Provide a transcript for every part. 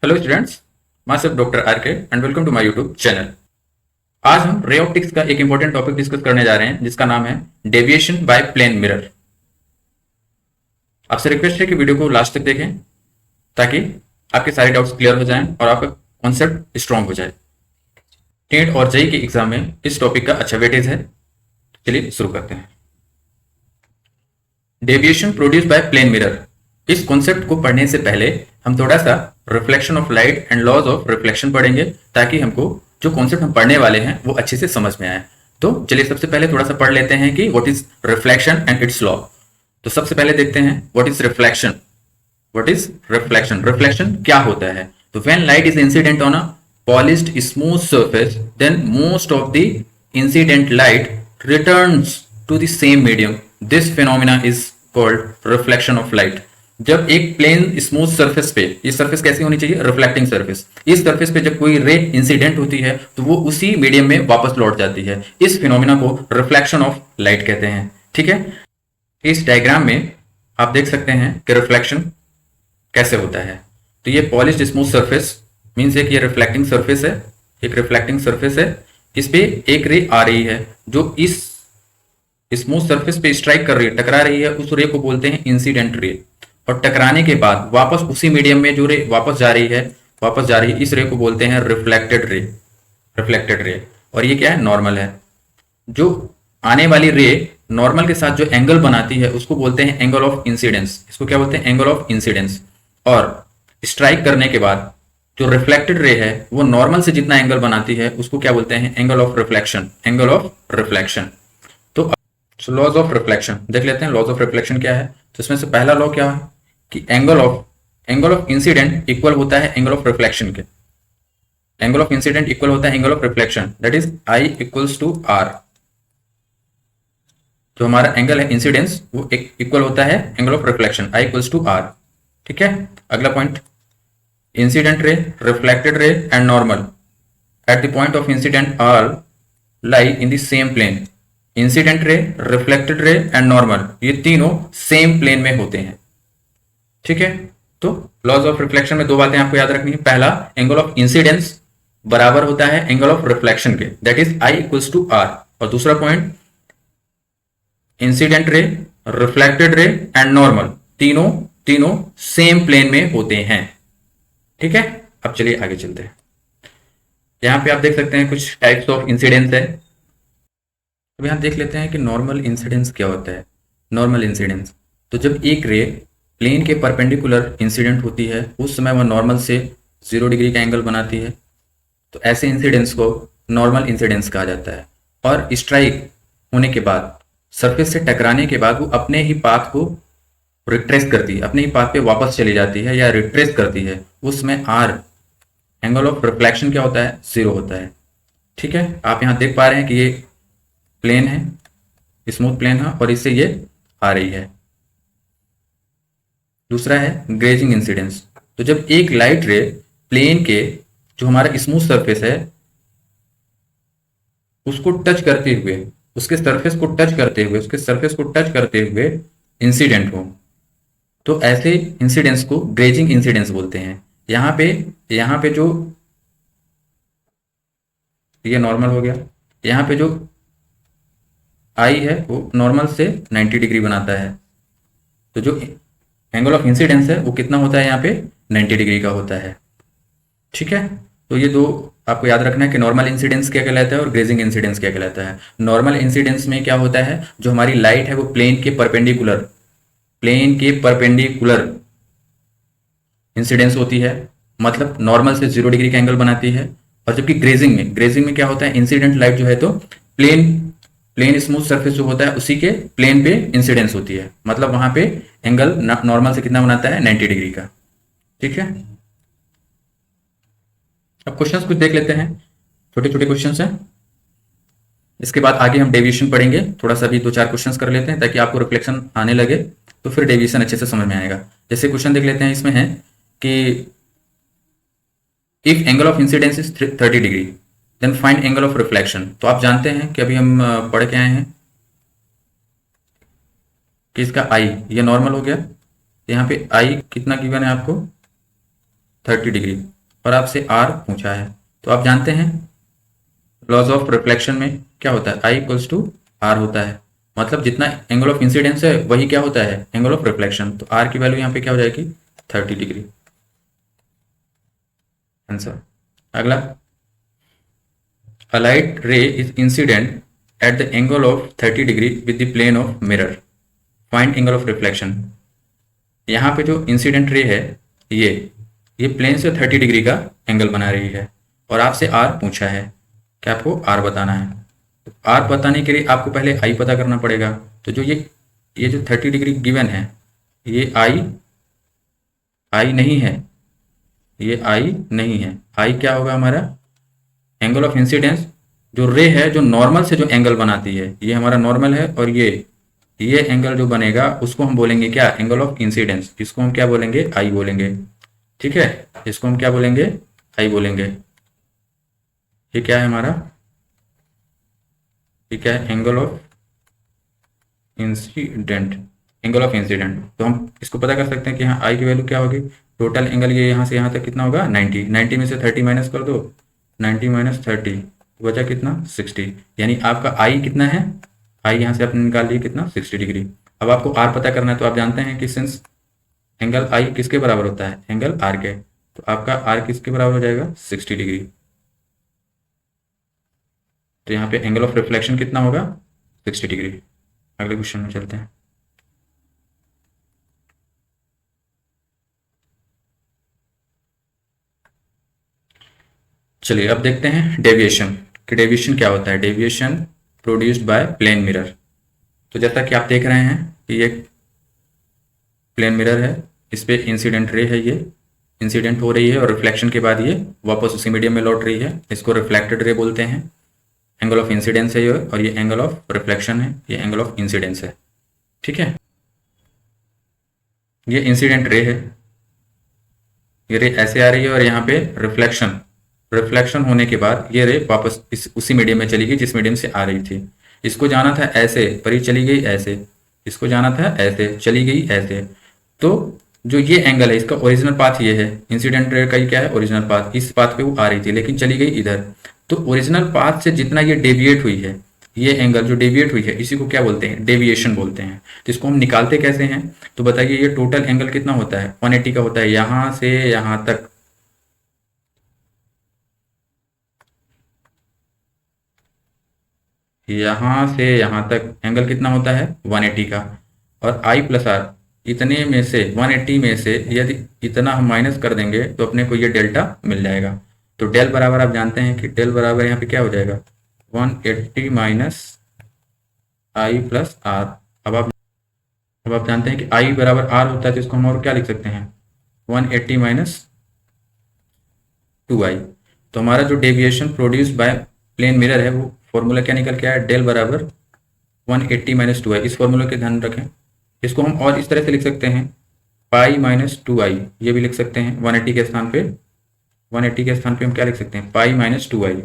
Hello students, myself doctor R K and welcome to my YouTube channel. आज हम ray optics का एक important topic discuss करने जा रहे हैं जिसका नाम है डेविएशन बाय प्लेन मिरर। आपसे रिक्वेस्ट है कि वीडियो को लास्ट तक देखें ताकि आपके सारे डाउट्स क्लियर हो जाएं और आपका कॉन्सेप्ट स्ट्रांग हो जाए। टेट और जेई के एग्जाम में इस टॉपिक का अच्छा वेटेज है। चलिए शुरू करते हैं। Deviation produce by plane mirror, इस कॉन्सेप्ट को पढ़ने से पहले हम थोड़ा सा reflection of light and laws of reflection पढ़ेंगे ताकि हमको जो कॉन्सेप्ट हम पढ़ने वाले हैं वो अच्छे से समझ में आए। तो चलिए सबसे पहले थोड़ा सा पढ़ लेते हैं कि what is reflection and its law. तो सबसे पहले देखते हैं what is reflection. What is reflection? Reflection क्या होता है? तो when light is incident on a polished smooth surface then most of the incident light returns to the same medium. This phenomena is called reflection of light. जब एक plane smooth surface पे, ये surface कैसी होनी चाहिए? Reflecting surface. इस surface पे जब कोई रे इंसिडेंट होती है तो वो उसी मीडियम में वापस लौट जाती है। इस फिनोमिना को रिफ्लेक्शन ऑफ लाइट कहते हैं। ठीक है, इस डायग्राम में आप देख सकते हैं कि रिफ्लेक्शन कैसे होता है। तो ये पॉलिश्ड स्मूथ सरफेस मीन्स एक ये रिफ्लेक्टिंग सरफेस है, एक रिफ्लेक्टिंग सरफेस है। इस पे एक रे आ रही है जो इस स्मूथ सरफेस पे स्ट्राइक कर रही है, टकरा रही है, उस रे को बोलते हैं इंसिडेंट रे। और टकराने के बाद वापस उसी मीडियम में जो रे वापस जा रही है, इस रे को बोलते हैं रिफ्लेक्टेड रे। रिफ्लेक्टेड रे। और ये क्या है? नॉर्मल है। जो आने वाली रे नॉर्मल के साथ जो एंगल बनाती है उसको बोलते हैं एंगल ऑफ इंसिडेंस। इसको क्या बोलते हैं? Angle of incidence. और स्ट्राइक करने के बाद जो रिफ्लेक्टेड रे है वो नॉर्मल से जितना एंगल बनाती है उसको क्या बोलते हैं? Angle of reflection. Angle of reflection. तो लॉज ऑफ रिफ्लेक्शन देख लेते हैं। लॉज ऑफ रिफ्लेक्शन क्या है? तो इसमें से पहला लॉ क्या है कि एंगल ऑफ इंसिडेंट इक्वल होता है एंगल ऑफ रिफ्लेक्शन के। एंगल ऑफ इंसिडेंट इक्वल होता है angle of reflection, that is i equals to r. जो हमारा एंगल है इंसिडेंस वो इक्वल होता है angle of reflection, i equals to r. ठीक है, अगला point, incident ray, reflected ray and normal at the point of incident all lie in the same plane. Incident ray, reflected ray and normal ये तीनों same plane में होते हैं। ठीक है, तो लॉज ऑफ रिफ्लेक्शन में दो बातें आपको याद रखनी है। पहला, एंगल ऑफ इंसिडेंस बराबर होता है एंगल ऑफ रिफ्लेक्शन के, that is i equals to r. और दूसरा point, incident ray, reflected ray and normal तीनों तीनों सेम प्लेन में होते हैं। ठीक है, अब चलिए आगे चलते हैं। यहां पे आप देख सकते हैं कुछ टाइप्स ऑफ इंसिडेंस है। अब यहां देख लेते हैं कि नॉर्मल इंसिडेंस क्या होता है। नॉर्मल इंसिडेंस, तो जब एक रे प्लेन के परपेंडिकुलर इंसिडेंट होती है उस समय वह नॉर्मल से 0 डिग्री का एंगल बनाती है। तो ऐसे इंसिडेंस को नॉर्मल इंसिडेंस कहा जाता है। और स्ट्राइक होने के बाद, सरफेस से टकराने के बाद वो अपने ही पाथ को रिट्रेस करती है, अपने ही पाथ पे वापस चली जाती है या रिट्रेस करती है। उसमें आर, एंगल ऑफ रिफ्लेक्शन क्या होता है? 0 होता है। ठीक है, आप यहाँ देख पा रहे हैं कि ये प्लेन है, स्मूथ प्लेन है और इससे ये आ रही है। दूसरा है ग्रेजिंग इंसिडेंस। तो जब एक लाइट रे प्लेन के जो हमारा स्मूथ सरफेस है उसको टच करते हुए, उसके सरफेस को टच करते हुए इंसिडेंट हो, तो ऐसे इंसिडेंस को ग्रेजिंग इंसिडेंस बोलते हैं। यहाँ पे जो ये नॉर्मल हो गया, यहाँ पे जो आई है वो नॉर्मल से 90 डिग्री बनाता है। तो जो एंगल ऑफ इंसिडेंस है वो कितना होता है? यहाँ पे 90 डिग्री का होता है। ठीक है, तो ये दो आपको याद रखना है कि नॉर्मल इंसिडेंस क्या कहलाता है और ग्रेजिंग इंसिडेंस क्या कहलाता है। नॉर्मल इंसिडेंस में क्या होता है, जो हमारी लाइट है वो प्लेन के परपेंडिकुलर इंसिडेंस होती है, मतलब नॉर्मल से 0 डिग्री का एंगल बनाती है। और जबकि ग्रेजिंग में क्या होता है, इंसिडेंट लाइट जो है तो प्लेन स्मूथ सरफेस जो होता है उसी के प्लेन पे इंसिडेंस होती है, मतलब वहां पे एंगल नॉर्मल से कितना बनाता है? 90 डिग्री का। ठीक है, अब क्वेश्चंस कुछ देख लेते हैं, छोटे छोटे क्वेश्चंस हैं। इसके बाद आगे हम डेविएशन पढ़ेंगे। थोड़ा सा भी 2-4 क्वेश्चंस कर लेते हैं ताकि आपको रिफ्लेक्शन आने लगे तो फिर डेविएशन अच्छे से समझ में आएगा। जैसे क्वेश्चन देख लेते हैं, इसमें है कि if angle of incidence is 30 degree then find angle of reflection. तो आप जानते हैं कि अभी हम पढ़ के आए हैं कि इसका आई ये नॉर्मल हो गया। यहाँ पे आई कितना गिवन है आपको? 30 डिग्री और आपसे आर पूछा है, तो आप जानते हैं लॉज ऑफ रिफ्लेक्शन में क्या होता है, आई इक्वल्स टू आर होता है। मतलब जितना एंगल ऑफ इंसिडेंस है वही क्या होता है, एंगल ऑफ रिफ्लेक्शन। तो आर की वैल्यू यहाँ पे क्या हो जाएगी, 30 डिग्री। आंसर। अगला, a light ray is incident at the angle of 30 degree with the plane of mirror. Find angle of reflection. यहाँ पे जो इंसिडेंट रे है ये प्लेन से 30 डिग्री का एंगल बना रही है और आपसे आर पूछा है कि आपको आर बताना है। तो आर बताने के लिए आपको पहले आई पता करना पड़ेगा। तो जो ये जो 30 डिग्री गिवन है, ये आई नहीं है, ये आई नहीं है। आई क्या होगा हमारा, एंगल ऑफ इंसिडेंस। जो रे है जो नॉर्मल से जो एंगल बनाती है, ये हमारा नॉर्मल है और ये एंगल जो बनेगा उसको हम बोलेंगे क्या, एंगल ऑफ इंसिडेंस। इसको हम क्या बोलेंगे, आई बोलेंगे। ठीक है, इसको हम क्या बोलेंगे, आई बोलेंगे। ये क्या है हमारा, ये क्या है, angle of incident, angle of incident. तो हम इसको पता कर सकते हैं कि हाँ आई की वैल्यू क्या होगी, टोटल एंगल ये यहाँ से यहाँ तक कितना होगा 90 में से 30 माइनस कर दो, 90 माइनस 30 बचा कितना 60। यानी आपका आई कितना है, आई यहाँ से आपने निकाल लिया कितना 60 डिग्री। अब आपको आर पता करना है, तो आप जानते हैं कि सिंस एंगल आई किसके बराबर होता है, एंगल आर के, तो आपका आर किसके बराबर हो जाएगा 60 डिग्री। तो यहाँ पे एंगल ऑफ रिफ्लेक्शन कितना होगा 60 डिग्री। अगले क्वेश्चन में चलते हैं। चलिए अब देखते हैं डेविएशन, कि डेविएशन क्या होता है। Deviation produced by plane mirror. तो जैसा कि आप देख रहे हैं कि ये प्लेन मिरर है, इस पे इंसिडेंट रे है, ये इंसिडेंट हो रही है और रिफ्लेक्शन के बाद ये वापस उसी मीडियम में लौट रही है। इसको रिफ्लेक्टेड रे बोलते हैं। एंगल ऑफ इंसिडेंस है ये, और ये एंगल ऑफ रिफ्लेक्शन है, ये एंगल ऑफ इंसिडेंस है। ठीक है, ये इंसिडेंट रे है, ये रे ऐसे आ रही है और यहाँ पे रिफ्लेक्शन होने के बाद ये रे वापस उसी मीडियम में चली गई जिस मीडियम से आ रही थी। इसको जाना था ऐसे, पर ये चली गई ऐसे, इसको जाना था ऐसे, चली गई ऐसे। तो जो ये एंगल है इसका ओरिजिनल पाथ ये है, इंसिडेंट रे का ही क्या है ओरिजिनल पाथ, इस पाथ पे वो आ रही थी लेकिन चली गई इधर। तो ओरिजिनल पाथ से जितना ये डेविएट हुई है, ये एंगल जो डेविएट हुई है इसी को क्या बोलते हैं, डेविएशन बोलते हैं। तो इसको हम निकालते कैसे हैं, तो बताइए ये टोटल एंगल कितना होता है 180 का होता है, यहां से यहां तक। यहां से यहां तक एंगल कितना होता है 180 का। और आई प्लस आर, इतने में से 180 में से यदि इतना हम माइनस कर देंगे तो अपने को ये डेल्टा मिल जाएगा। तो डेल बराबर आप जानते हैं कि डेल बराबर यहाँ पे क्या हो जाएगा 180 माइनस आई प्लस आर। अब आप जानते हैं कि आई बराबर आर होता है, तो इसको हम और क्या लिख सकते हैं 180 माइनस 2i। तो हमारा जो deviation produced by plane mirror है वो फॉर्मूला क्या निकल के आया, डेल बराबर 180 माइनस 2i। इस फॉर्मूला के ध्यान रखें। इसको हम और इस तरह से लिख सकते हैं पाई माइनस 2i, ये भी लिख सकते हैं 180 के स्थान पे। 180 के स्थान पे हम क्या लिख सकते हैं pi minus 2i,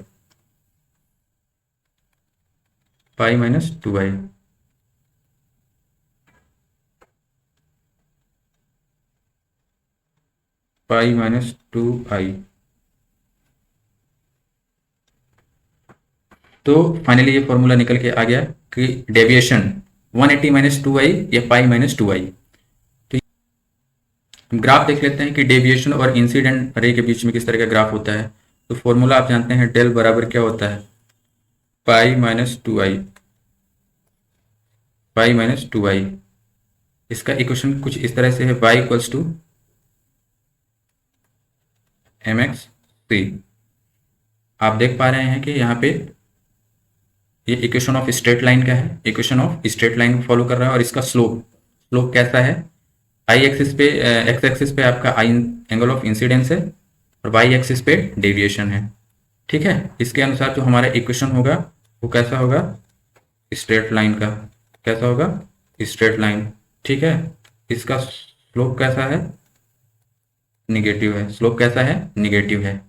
pi minus 2i। Pi minus 2i। तो फाइनली ये फॉर्मूला निकल के आ गया कि डेविएशन 180 माइनस 2i या पाई माइनस 2i। तो ग्राफ देख लेते हैं कि डेविएशन और इंसिडेंट रे के बीच में किस तरह का ग्राफ होता है। तो फॉर्मूला आप जानते हैं डेल बराबर क्या होता है pi minus 2i, pi minus 2i। इसका इक्वेशन कुछ इस तरह से है y इक्वल्स टू mx/c। आप देख पा रहे हैं कि यहाँ पे ये इक्वेशन ऑफ स्ट्रेट लाइन का है, equation of straight line follow कर रहा है। और इसका स्लोप कैसा है, आई एक्सिस पे, एक्स एक्सिस पे आपका आई एंगल ऑफ इंसिडेंस है और वाई एक्सिस पे डेविएशन है। ठीक है, इसके अनुसार जो हमारा इक्वेशन होगा वो कैसा होगा स्ट्रेट लाइन का, कैसा होगा स्ट्रेट लाइन। ठीक है, इसका स्लोप कैसा है निगेटिव है, स्लोप कैसा है निगेटिव है।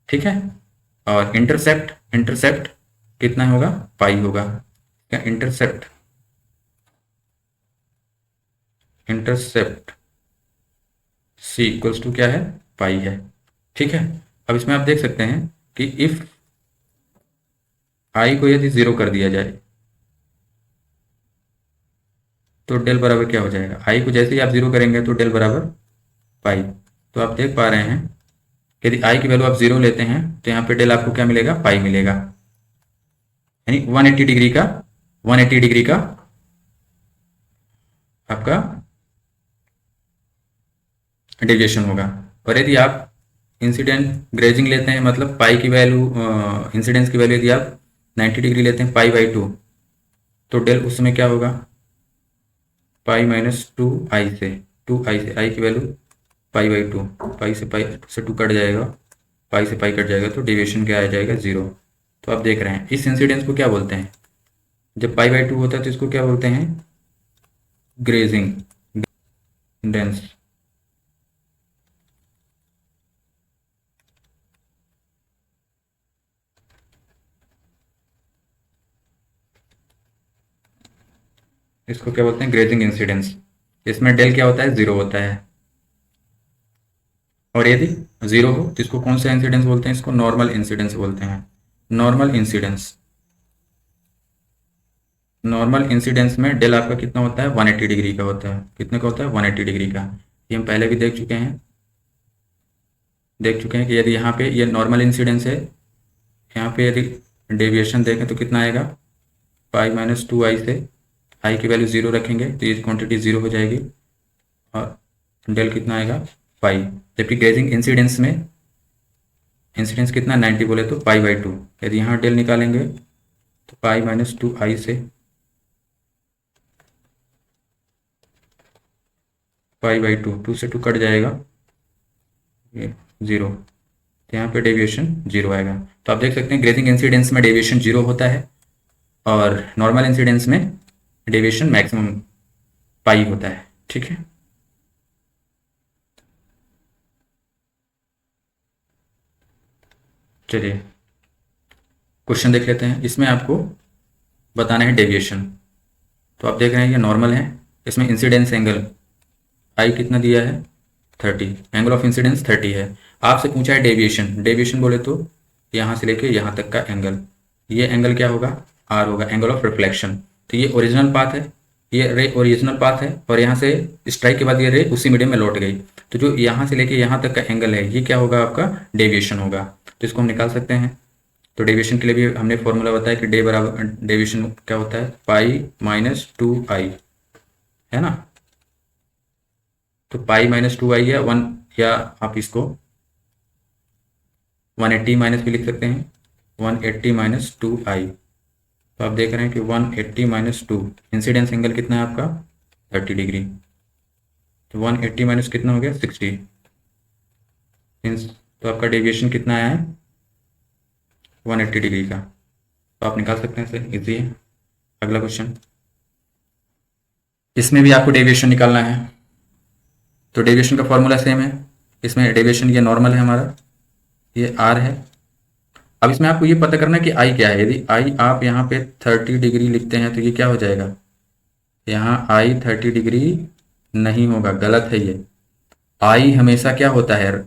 ठीक है, और इंटरसेप्ट कितना होगा पाई होगा। क्या इंटरसेप्ट सी इक्वल्स टू क्या है पाई है। ठीक है। अब इसमें आप देख सकते हैं कि इफ आई को यदि 0 कर दिया जाए तो डेल बराबर क्या हो जाएगा, आई को जैसे ही आप 0 करेंगे तो डेल बराबर पाई। तो आप देख पा रहे हैं यदि आई की वैल्यू आप 0 लेते हैं तो यहाँ पे डेल आपको क्या मिलेगा, पाई मिलेगा। यानी 180 डिग्री का 180 डिग्री का आपका डेविएशन होगा। और यदि आप इंसिडेंट ग्रेजिंग लेते हैं, मतलब पाई की वैल्यू, इंसिडेंस की वैल्यू यदि आप 90 डिग्री लेते हैं पाई बाई 2, तो डेल उस समय क्या होगा, पाई माइनस 2 आई से, 2 आई से आई की वैल्यू पाई बाई 2, पाई से 2 कट जाएगा, पाई से पाई कट जाएगा तो डेविएशन क्या आ जाएगा, 0। तो आप देख रहे हैं इस इंसिडेंस को क्या बोलते हैं, जब पाई बाई 2 होता है तो इसको क्या बोलते हैं, ग्रेजिंग इंडेंस। इसको क्या बोलते हैं, ग्रेजिंग इंसिडेंस। इसमें डेल क्या होता है, 0 होता है। और यदि 0 हो तो इसको कौन सा इंसिडेंस बोलते हैं, इसको नॉर्मल इंसिडेंस बोलते हैं। नॉर्मल इंसिडेंस, नॉर्मल इंसिडेंस में डेल आपका कितना होता है, 180 डिग्री का होता है। कितने का होता है, 180 डिग्री का। ये हम पहले भी देख चुके हैं कि यदि यहाँ पे ये नॉर्मल इंसिडेंस है, यहाँ पे यदि डेविएशन देखें तो कितना आएगा, पाई माइनस 2 आई से आई की वैल्यू 0 रखेंगे तो ये क्वांटिटी 0 हो जाएगी और डेल कितना आएगा, पाई। जबकि ग्रेजिंग इंसिडेंस में इंसिडेंस कितना 90 बोले तो पाई बाई 2। यदि यहाँ डेल निकालेंगे तो पाई माइनस 2 आई से पाई बाई 2 से 2 कट जाएगा, ये 0। तो यहाँ पे डेविएशन 0 आएगा। तो आप देख सकते हैं ग्रेजिंग इंसिडेंस में डेविएशन 0 होता है और नॉर्मल इंसिडेंस में डेविएशन मैक्सिमम पाई होता है। ठीक है, चलिए क्वेश्चन देख लेते हैं। इसमें आपको बताना है डेविएशन। तो आप देख रहे हैं ये नॉर्मल है, इसमें इंसिडेंस एंगल आई कितना दिया है, 30, एंगल ऑफ इंसिडेंस 30 है। आपसे पूछा है डेविएशन। डेविएशन बोले तो यहाँ से लेके यहाँ तक का एंगल, ये एंगल क्या होगा, आर होगा, एंगल ऑफ रिफ्लेक्शन। तो ये ओरिजिनल पाथ है, ये रे ओरिजिनल पाथ है और यहाँ से स्ट्राइक के बाद ये रे उसी मीडियम में लौट गई। तो जो यहाँ से लेके यहाँ तक का एंगल है ये क्या होगा, आपका डेविएशन होगा। तो इसको हम निकाल सकते हैं। तो डेविएशन के लिए भी हमने फॉर्मूला बताया कि डेविएशन क्या होता है, पाई माइनस 2 आई, है ना। तो पाई माइनस 2 आई है 1, या आप इसको 180 माइनस भी लिख सकते हैं, 180 माइनस 2 आई। तो आप देख रहे हैं कि 180 माइनस 2, इंसिडेंस एंगल कितना है आपका, 30 डिग्री। तो 180 माइनस कितना हो गया, 60। तो आपका डेविएशन कितना आया है, 180 डिग्री का। तो आप निकाल सकते हैं इसे, इजी है। अगला क्वेश्चन, इसमें भी आपको डेविएशन निकालना है। तो डेविएशन का फॉर्मूला सेम है। इसमें डेविएशन ये नॉर्मल है हमारा, ये आर है। अब इसमें आपको ये पता करना है कि आई क्या है। यदि आई आप यहाँ पे 30 डिग्री लिखते हैं तो ये क्या हो जाएगा, यहाँ आई 30 डिग्री नहीं होगा, गलत है ये। आई हमेशा क्या होता है,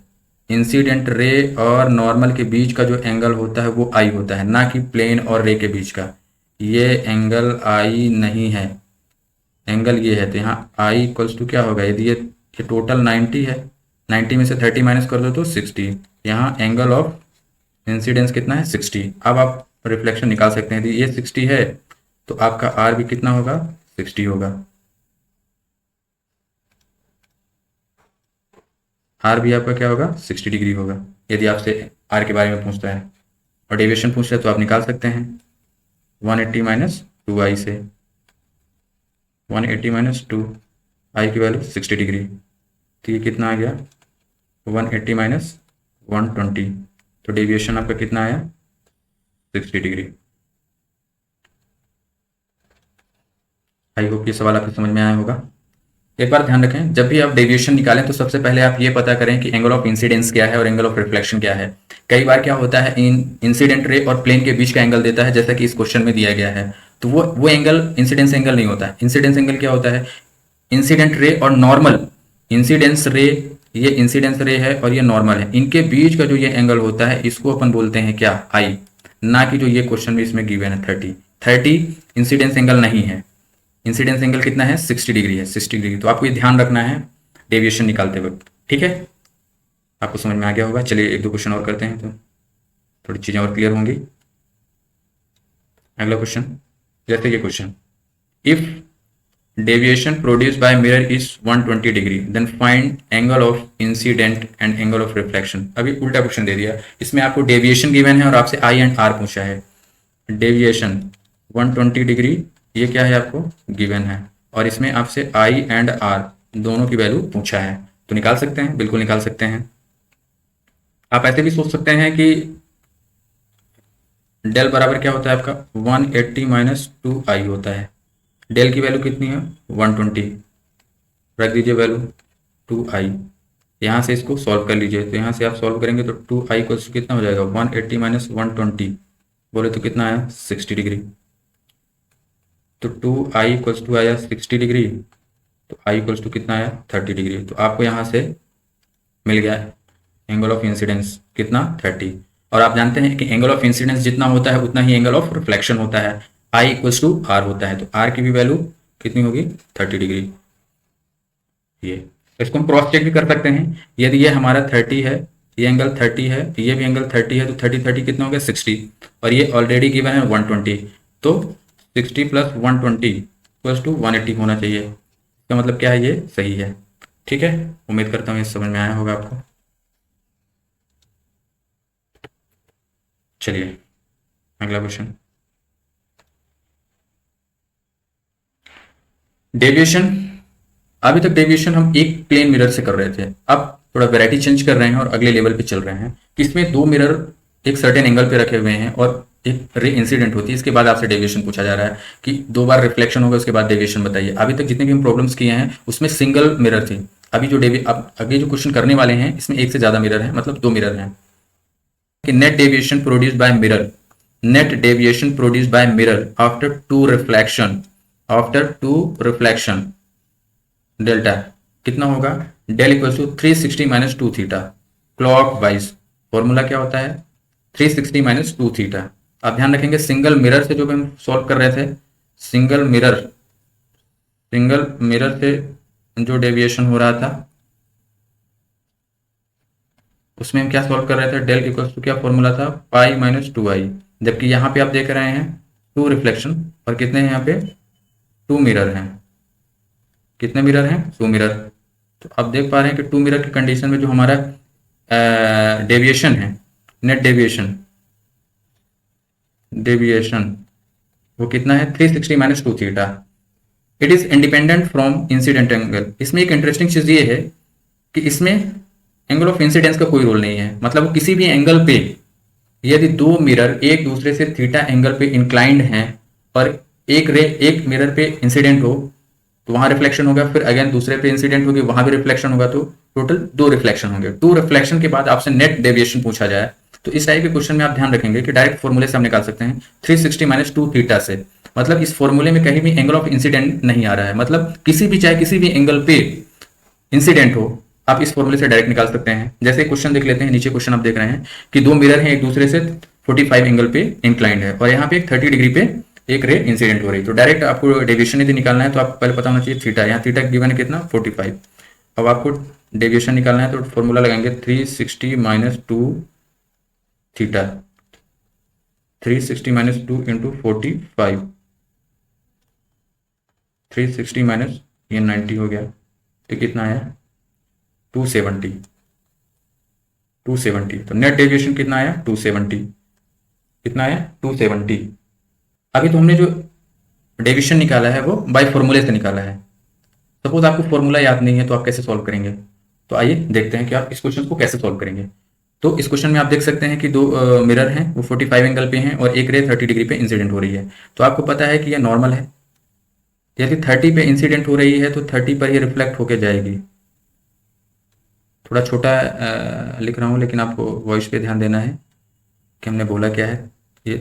इंसिडेंट रे और नॉर्मल के बीच का जो एंगल होता है वो आई होता है, ना कि प्लेन और रे के बीच का। ये एंगल आई नहीं है, एंगल ये है। तो यहाँ आई इक्वल्स टू क्या होगा, यदि ये टोटल 90 है, 90 में से 30 माइनस कर दो तो 60। यहाँ एंगल ऑफ इंसिडेंस कितना है, 60। अब आप रिफ्लेक्शन निकाल सकते हैं। यदि ये 60 है तो आपका आर भी कितना होगा, 60 होगा। आर भी आपका क्या होगा, 60 डिग्री होगा, यदि आपसे आर के बारे में पूछता है। और डेविएशन पूछ रहे तो आप निकाल सकते हैं 180 माइनस 2 आई से, 180 माइनस 2 आई की वैल्यू 60 डिग्री। तो ये कितना आ गया, 180 माइनस 120। तो डेविएशन आपका कितना आया, 60 डिग्री। आई होप ये सवाल आपको समझ में आया होगा। एक बार ध्यान रखें, जब भी आप डेविएशन निकालें तो सबसे पहले आप ये पता करें कि एंगल ऑफ इंसिडेंस क्या है और एंगल ऑफ रिफ्लेक्शन क्या है। कई बार क्या होता है, इंसिडेंट रे और प्लेन के बीच का एंगल देता है, जैसा कि इस क्वेश्चन में दिया गया है। तो वो एंगल इंसिडेंस एंगल नहीं होता है। इंसिडेंस एंगल क्या होता है, इंसिडेंट रे और नॉर्मल, इंसिडेंस रे ये इंसिडेंस रे है और ये नॉर्मल है, इनके बीच का जो ये एंगल होता है इसको अपन बोलते हैं क्या, आई। ना कि जो ये क्वेश्चन में इसमें गिवन है 30 इंसिडेंस एंगल नहीं है। इंसिडेंस एंगल कितना है, 60 डिग्री है, 60 डिग्री। तो आपको ये ध्यान रखना है डेविएशन निकालते वक्त, ठीक है। आपको समझ में आ गया होगा। चलिए एक दो क्वेश्चन और करते हैं तो थोड़ी चीज़ें और क्लियर होंगी। अगला क्वेश्चन, जैसे ये question, if deviation produced by mirror is 120 degree then find angle of incident and angle of reflection. अभी उल्टा क्वेश्चन दे दिया, इसमें आपको डेविएशन गिवन है और आपसे आई एंड आर पूछा है। डेविएशन 120 डिग्री ये क्या है आपको गिवन है, और इसमें आपसे आई एंड आर दोनों की वैल्यू पूछा है। तो निकाल सकते हैं, बिल्कुल निकाल सकते हैं। आप ऐसे भी सोच सकते हैं कि डेल बराबर क्या होता है आपका 180 माइनस 2i होता है। डेल की वैल्यू कितनी है 120, रख दीजिए वैल्यू 2i। यहाँ से इसको सॉल्व कर लीजिए, तो यहाँ से आप सॉल्व करेंगे तो 2i को कितना हो जाएगा 180 माइनस 120 बोले तो कितना आया 60 डिग्री। तो 2i इक्वल्स टू आया 60 डिग्री, तो i इक्वल्स टू कितना आया 30 डिग्री। तो आपको यहाँ से मिल गया एंगल ऑफ इंसिडेंस कितना 30। और आप जानते हैं कि एंगल ऑफ इंसिडेंस जितना होता है उतना ही एंगल ऑफ रिफ्लेक्शन होता है, I इक्वल्स टू आर होता है। तो आर की भी वैल्यू कितनी होगी 30 डिग्री। ये इसको हम क्रॉस चेक भी कर सकते हैं, यदि ये हमारा 30 है, ये एंगल 30 है, ये भी एंगल 30 है, तो 30 कितना हो गया 60, और ये ऑलरेडी गिवन है 120, तो 60 प्लस 120 इक्वल्स टू 180 होना चाहिए। इसका मतलब क्या है, ये सही है। ठीक है, उम्मीद करता हूँ ये समझ में आया होगा आपको। चलिए अगला क्वेश्चन, डेविएशन। अभी तक डेविएशन हम एक प्लेन मिरर से कर रहे थे, अब थोड़ा वैरायटी चेंज कर रहे हैं और अगले लेवल पे चल रहे हैं कि इसमें दो मिरर एक सर्टेन एंगल पे रखे हुए हैं और एक रे इंसिडेंट होती है। इसके बाद आपसे डेविएशन पूछा जा रहा है कि 2 बार रिफ्लेक्शन होगा, उसके बाद डेविएशन बताइए। अभी तक जितने भी हम प्रॉब्लम्स किए हैं उसमें सिंगल मिरर थी। अभी जो अब आगे जो क्वेश्चन करने वाले हैं इसमें एक से ज्यादा मिरर है, मतलब 2 मिरर हैं। कि net deviation produced by mirror, net deviation produced by mirror after 2 reflection, after 2 reflection delta कितना होगा, del equal to 360 minus 2 theta clockwise. Formula क्या होता है 360 माइनस 2 थीटा। आप ध्यान रखेंगे सिंगल मिरर से जो हम सॉल्व कर रहे थे, सिंगल मिरर से जो डेविएशन हो रहा था उसमें हम क्या सॉल्व कर रहे थे, डेल इक्वल टू क्या फॉर्मूला था पाई माइनस 2i। जबकि यहाँ पे आप देख रहे हैं 2 रिफ्लेक्शन और कितने हैं यहाँ पे 2 मिरर हैं। कितने मिरर हैं 2 मिरर। तो आप देख पा रहे हैं कि 2 मिरर की कंडीशन में जो हमारा डेविएशन है, नेट डेविएशन वो कितना है 360 minus 2 theta. It is independent from incident angle. इसमें एक इंटरेस्टिंग चीज ये है कि इसमें एंगल ऑफ इंसिडेंस का कोई रोल नहीं है, मतलब वो किसी भी एंगल पे यदि 2 मिरर एक दूसरे से थीटा एंगल पे इंक्लाइंड हैं और एक मिरर पे इंसिडेंट हो तो वहां रिफ्लेक्शन होगा, फिर अगेन दूसरे पे इंसिडेंट होगी वहां भी रिफ्लेक्शन होगा, तो टोटल 2 रिफ्लेक्शन होंगे। 2 रिफ्लेक्शन के बाद आपसे नेट डेविएशन पूछा जाए तो इस टाइप के क्वेश्चन में आप ध्यान रखेंगे कि डायरेक्ट फॉर्मूले से हम निकाल सकते हैं 360 माइनस 2 थीटा से। मतलब इस फॉर्मूले में कहीं भी एंगल ऑफ इंसिडेंट नहीं आ रहा है, मतलब किसी भी चाहे किसी भी एंगल पे इंसिडेंट हो आप इस फॉर्मूले से डायरेक्ट निकाल सकते हैं। जैसे क्वेश्चन देख लेते हैं, नीचे क्वेश्चन आप देख रहे हैं कि 2 मिरर हैं एक दूसरे से 45 एंगल पे इंक्लाइंड है और यहाँ पे 30 डिग्री पे एक रे इंसिडेंट हो रही है। तो डायरेक्ट आपको डेविएशन यदि निकालना है तो आपको पहले पता होना चाहिए थीटा, यहाँ थीटा गिवन है कितना 45। अब आपको डेविएशन निकालना है तो फॉर्मूला लगाएंगे 360 minus 2 theta, 360 minus 2 into 45, 360 minus ये 90 हो गया तो कितना आया 270। तो नेट डेविएशन कितना आया 270। कितना आया 270। अभी तो हमने जो डेविएशन निकाला है वो बाय फॉर्मूले से निकाला है। सपोज आपको फॉर्मूला याद नहीं है तो आप कैसे सॉल्व करेंगे, तो आइए देखते हैं कि आप इस क्वेश्चन को कैसे सॉल्व करेंगे। तो इस क्वेश्चन में आप देख सकते हैं कि 2 मिरर हैं वो 45 एंगल पे हैं और एक रे 30 डिग्री पे इंसिडेंट हो रही है। तो आपको पता है कि यह नॉर्मल है, यदि 30 पे इंसिडेंट हो रही है तो 30 पर ही रिफ्लेक्ट होकर जाएगी। थोड़ा छोटा लिख रहा हूँ लेकिन आपको वॉइस पे ध्यान देना है कि हमने बोला क्या है, ये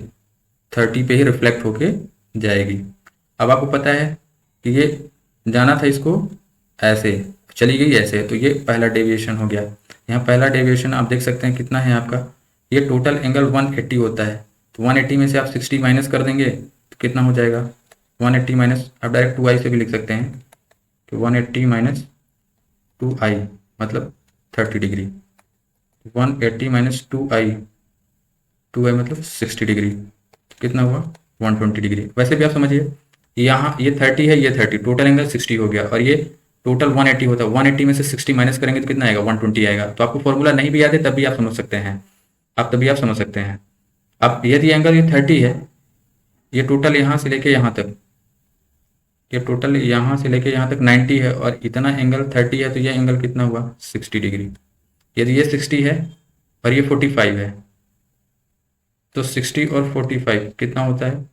30 पे ही रिफ्लेक्ट होके जाएगी। अब आपको पता है कि ये जाना था इसको ऐसे, चली गई ऐसे, तो ये पहला डेविएशन हो गया। यहाँ पहला डेविएशन आप देख सकते हैं कितना है आपका, ये टोटल एंगल 180 होता है, तो 180 में से आप 60 माइनस कर देंगे तो कितना हो जाएगा 180 माइनस, आप डायरेक्ट 2i से भी लिख सकते हैं कि 180 माइनस 2i मतलब 30 डिग्री, 180 माइनस 2i, 2i मतलब 60 डिग्री, तो कितना हुआ 120 डिग्री। वैसे भी आप समझिए यहाँ ये 30 है, ये 30, टोटल एंगल 60 हो गया, और ये टोटल 180 होता है, 180 में से 60 माइनस करेंगे तो कितना आएगा 120 आएगा। तो आपको फॉर्मूला नहीं भी याद है तब भी आप समझ सकते हैं, तभी आप समझ सकते हैं। अब यदि एंगल ये 30 है, ये टोटल यहाँ से लेके यहाँ तक, ये टोटल यहाँ से लेके यहाँ तक 90 है, और इतना एंगल 30 है, तो ये एंगल कितना हुआ 60 डिग्री। यदि ये 60 है और ये 45 है, तो 60 और 45 कितना होता है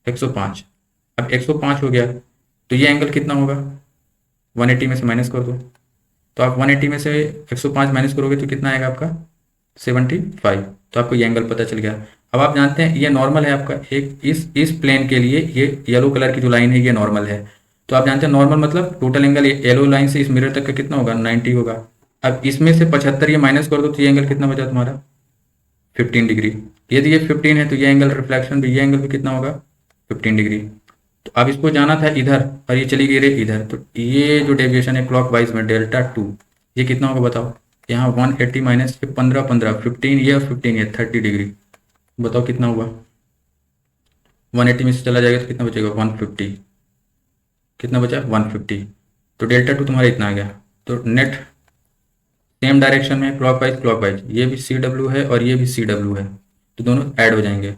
105। अब 105 हो गया, तो ये एंगल कितना होगा 180 में से माइनस कर दो, तो आप 180 में से 105 माइनस करोगे तो कितना आएगा आपका 75। तो आपको ये एंगल पता चल गया। अब आप जानते हैं ये नॉर्मल है आपका, एक इस प्लेन के लिए ये येलो कलर की जो लाइन है ये नॉर्मल है। तो आप जानते हैं नॉर्मल मतलब टोटल एंगल येलो लाइन से इस मिरर तक का कितना होगा 90 होगा। अब इसमें से 75 ये माइनस कर दो तो ये एंगल कितना बचा तुम्हारा 15 डिग्री। यदि ये 15 है तो ये एंगल रिफ्लेक्शन भी, ये एंगल भी कितना होगा 15 डिग्री। तो अब इसको जाना था इधर और ये चली गई रे इधर, तो ये जो डेविएशन है क्लॉकवाइज में डेल्टा 2, ये कितना होगा बताओ। यहाँ 180 माइनस 15 15 15, ये 15 है 30 डिग्री, बताओ कितना हुआ। 180 में से चला जाएगा तो कितना बचेगा 150, कितना बचा 150। तो डेल्टा 2 तुम्हारा इतना आ गया। तो नेट सेम डायरेक्शन में क्लॉकवाइज क्लॉकवाइज, ये भी सी डब्ल्यू है और ये भी सी डब्ल्यू है, तो दोनों ऐड हो जाएंगे।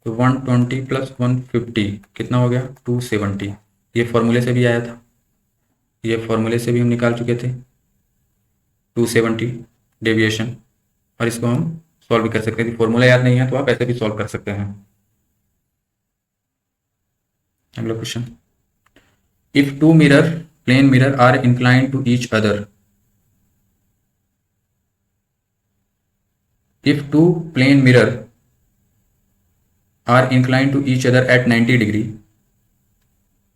तो 120 प्लस 150 कितना हो गया 270। ये फॉर्मूले से भी आया था, ये फॉर्मूले से भी हम निकाल चुके थे 270 डेविएशन, और इसको हम सॉल्व भी कर सकते हैं। फॉर्मूला याद नहीं है तो आप ऐसे भी सॉल्व कर सकते हैं। अगला question, if two mirror plane mirror are inclined to each other, if two plane mirror are inclined to each other at 90 degree,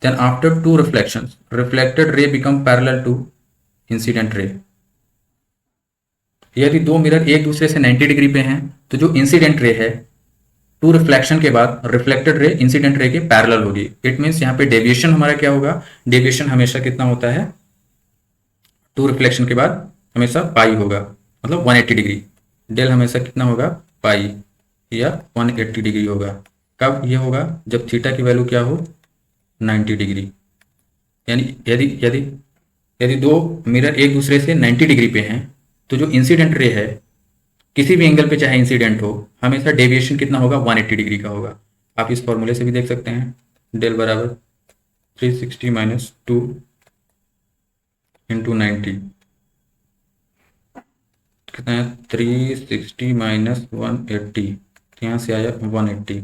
then after two reflections reflected ray become parallel to incident ray। यदि दो mirror एक दूसरे से 90 degree पे हैं तो जो incident ray है टू रिफ्लेक्शन के बाद रिफ्लेक्टेड रे इंसिडेंट रे के पैरेलल होगी। इट मीन्स यहाँ पे डेविएशन हमारा क्या होगा, डेविएशन हमेशा कितना होता है टू रिफ्लेक्शन के बाद हमेशा पाई होगा, मतलब 180 डिग्री। डेल हमेशा कितना होगा पाई या 180 डिग्री होगा। कब ये होगा जब थीटा की वैल्यू क्या हो 90 डिग्री। यानी यदि यदि यदि दो मिरर एक दूसरे से 90 डिग्री पे हैं तो जो इंसिडेंट रे है किसी भी एंगल पे चाहे इंसिडेंट हो, हमेशा डेविएशन कितना होगा 180 डिग्री का होगा। आप इस फॉर्मूले से भी देख सकते हैं, डेल बराबर 360 माइनस 2 इंटू 90 कितना है 360 माइनस 180, यहाँ से आया 180।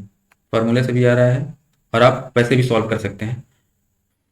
फॉर्मूले से भी आ रहा है और आप वैसे भी सॉल्व कर सकते हैं।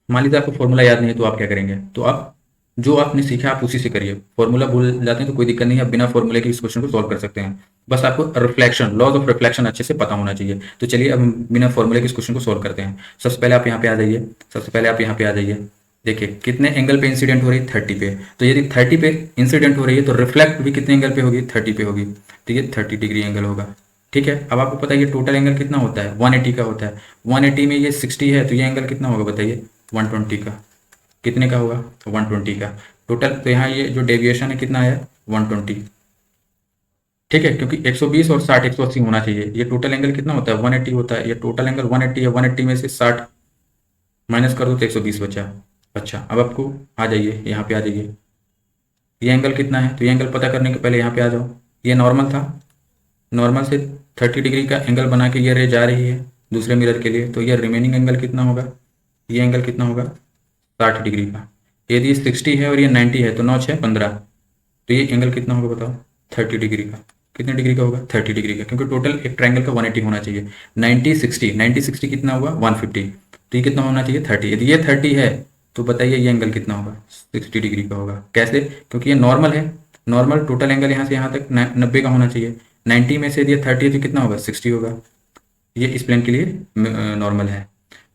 मान लीजिए आपको फॉर्मूला याद नहीं है तो आप क्या करेंगे, तो आप जो आपने सीखा आप उसी से करिए। फॉर्मूला भूल जाते हैं तो कोई दिक्कत नहीं है, आप बिना फॉर्मूले के इस क्वेश्चन को सॉल्व कर सकते हैं। बस आपको रिफ्लेक्शन, लॉज ऑफ रिफ्लेक्शन अच्छे से पता होना चाहिए। तो चलिए अब बिना फॉर्मूले के इस क्वेश्चन को सॉल्व करते हैं। सबसे पहले आप यहाँ पे आ जाइए, सबसे पहले आप यहाँ पे आ जाइए। देखिए कितने एंगल पे इंसिडेंट हो रही है 30 पे, तो यदि 30 पे इंसिडेंट हो रही है तो रिफ्लेक्ट भी कितने एंगल पे होगी 30 पे होगी, तो ये 30 डिग्री एंगल होगा। ठीक है, अब आपको पता है ये टोटल एंगल कितना होता है 180 का होता है। 180 में ये 60 है तो ये एंगल कितना होगा बताइए 120 का। कितने का होगा 120 का टोटल। तो यहाँ ये जो डेविएशन है कितना है 120। ठीक है, क्योंकि 120 और 60 180 होना चाहिए। ये टोटल एंगल कितना होता है 180 होता है। ये टोटल एंगल 180 है, 180 में से 60 माइनस कर दो तो 120 बचा। अच्छा, अब आपको आ जाइए यहाँ पे आ जाइए, ये एंगल कितना है, तो ये एंगल पता करने के पहले यहाँ पे आ जाओ। ये नॉर्मल था, नॉर्मल से 30 डिग्री का एंगल बना के ये रे जा रही है दूसरे मिरर के लिए, तो ये रिमेनिंग एंगल कितना होगा, ये एंगल कितना होगा 60 डिग्री का। यदि ये 60 है और ये 90 है तो 9 6 15, तो ये एंगल कितना होगा बताओ 30 डिग्री का। कितने डिग्री का होगा 30 डिग्री का, क्योंकि टोटल एक ट्रायंगल का 180 होना चाहिए। 90 60 कितना हुआ 150, तो ये कितना होना चाहिए 30। यदि ये 30 है तो बताइए ये एंगल कितना होगा 60 डिग्री का होगा। कैसे, क्योंकि ये नॉर्मल है, नॉर्मल टोटल एंगल यहाँ से यहाँ तक 90 का होना चाहिए। 90 में से यदि 30 है तो कितना होगा 60 होगा। ये इस प्लेन के लिए नॉर्मल है।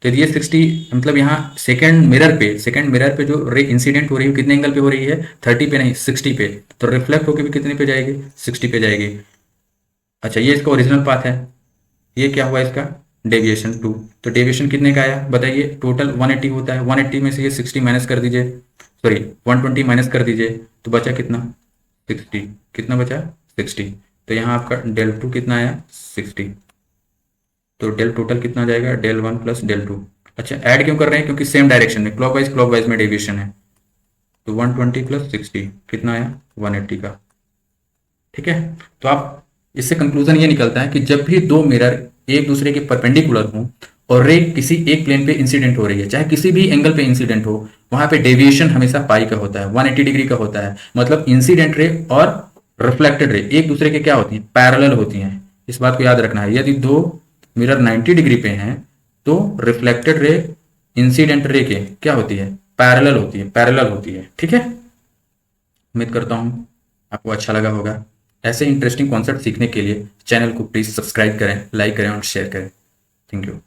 तो ये 60 मतलब यहाँ सेकंड मिरर पे जो रे इंसिडेंट हो रही है कितने एंगल पे हो रही है, 30 पे नहीं 60 पे, तो रिफ्लेक्ट होकर भी कितने पे जाएगी, 60 पे जाएगी। अच्छा ये इसका ओरिजिनल पाथ है, ये क्या हुआ इसका डेविएशन 2। तो डेविएशन कितने का आया बताइए, टोटल 180 होता है, 180 में से ये 60 माइनस कर दीजिए, सॉरी 120 माइनस कर दीजिए, तो बचा कितना 60, कितना बचा 60। तो यहाँ आपका डेल टू कितना आया 60, तो डेल टोटल कितना जाएगा del one plus del two. अच्छा ऐड क्यों कर रहे हैं, क्योंकि सेम डायरेक्शन में क्लॉकवाइज में डेविएशन है, तो 120 प्लस 60 कितना आया 180 का। ठीक है, तो आप इससे कंक्लूजन ये निकलता है कि जब भी दो मिरर एक दूसरे के परपेंडिकुलर हों और रे किसी एक प्लेन पे इंसिडेंट हो रही है, चाहे किसी भी एंगल पे इंसिडेंट हो, वहां पे डेविएशन हमेशा पाई का होता है, 180 डिग्री का होता है। मतलब इंसिडेंट रे और रिफ्लेक्टेड रे एक दूसरे के क्या होती हैं, पैरेलल होती हैं। इस बात को याद रखना है, यदि दो मिरर 90 डिग्री पे हैं तो रिफ्लेक्टेड रे इंसिडेंट रे के क्या होती है, पैरेलल होती है। ठीक है, उम्मीद करता हूँ आपको अच्छा लगा होगा। ऐसे इंटरेस्टिंग कॉन्सेप्ट सीखने के लिए चैनल को प्लीज़ सब्सक्राइब करें, लाइक करें और शेयर करें। Thank you.